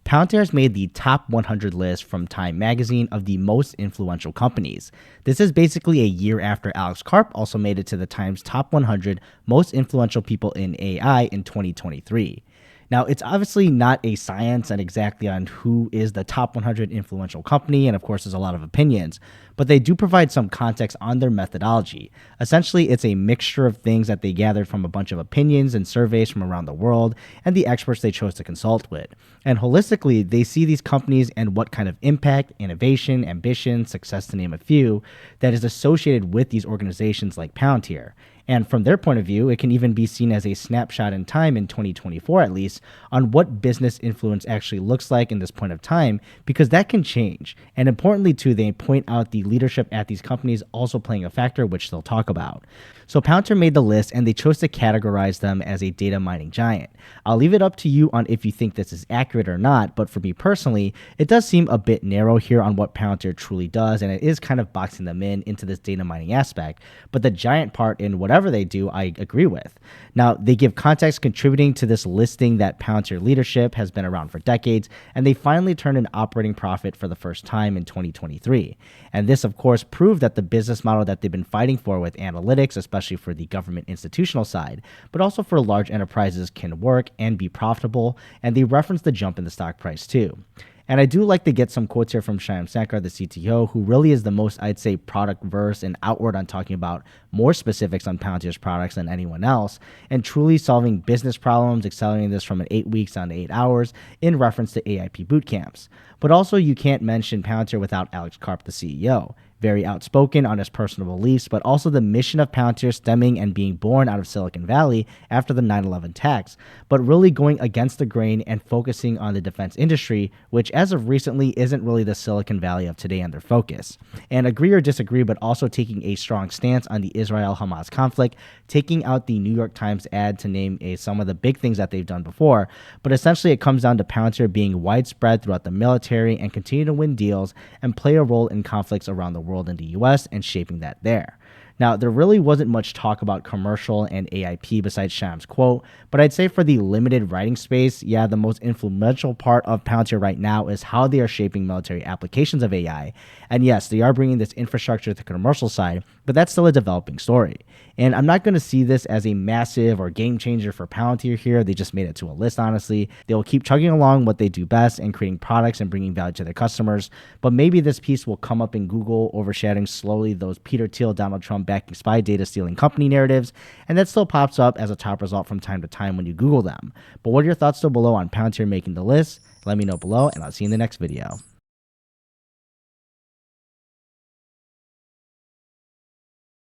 Palantir has made the top 100 list from Time magazine of the most influential companies. This is basically a year after Alex Karp also made it to the Times top 100 most influential people in AI in 2023. Now, it's obviously not a science and exactly on who is the top 100 influential company, and of course, there's a lot of opinions, but they do provide some context on their methodology. Essentially, it's a mixture of things that they gathered from a bunch of opinions and surveys from around the world and the experts they chose to consult with. And holistically, they see these companies and what kind of impact, innovation, ambition, success, to name a few, that is associated with these organizations like Palantir. And from their point of view, it can even be seen as a snapshot in time in 2024, at least, on what business influence actually looks like in this point of time, because that can change. And importantly, too, they point out the leadership at these companies also playing a factor, which they'll talk about. So Palantir made the list, and they chose to categorize them as a data mining giant. I'll leave it up to you on if you think this is accurate or not, but for me personally, it does seem a bit narrow here on what Palantir truly does, and it is kind of boxing them into this data mining aspect. But the giant part in whatever they do, I agree with. Now, they give context contributing to this listing that Palantir leadership has been around for decades, and they finally turned an operating profit for the first time in 2023. And this, of course, proved that the business model that they've been fighting for with analytics, especially for the government institutional side, but also for large enterprises, can work and be profitable, and they reference the jump in the stock price too. And I do like to get some quotes here from Shyam Sankar, the CTO, who really is the most, I'd say, product-verse and outward on talking about more specifics on Palantir's products than anyone else, and truly solving business problems, accelerating this from 8 weeks down to 8 hours in reference to AIP boot camps. But also, you can't mention Palantir without Alex Karp, the CEO. Very outspoken on his personal beliefs, but also the mission of Palantir stemming and being born out of Silicon Valley after the 9/11 attacks, but really going against the grain and focusing on the defense industry, which as of recently isn't really the Silicon Valley of today and their focus. And agree or disagree, but also taking a strong stance on the Israel-Hamas conflict, taking out the New York Times ad to name some of the big things that they've done before, but essentially it comes down to Palantir being widespread throughout the military and continue to win deals and play a role in conflicts around the world in the US and shaping that there. Now, there really wasn't much talk about commercial and AIP besides Shyam's quote, but I'd say for the limited writing space, yeah, the most influential part of Palantir right now is how they are shaping military applications of AI. And yes, they are bringing this infrastructure to the commercial side, but that's still a developing story. And I'm not going to see this as a massive or game changer for Palantir here. They just made it to a list, honestly. They will keep chugging along what they do best and creating products and bringing value to their customers. But maybe this piece will come up in Google, overshadowing slowly those Peter Thiel, Donald Trump backing spy data stealing company narratives. And that still pops up as a top result from time to time when you Google them. But what are your thoughts still below on Palantir making the list? Let me know below, and I'll see you in the next video.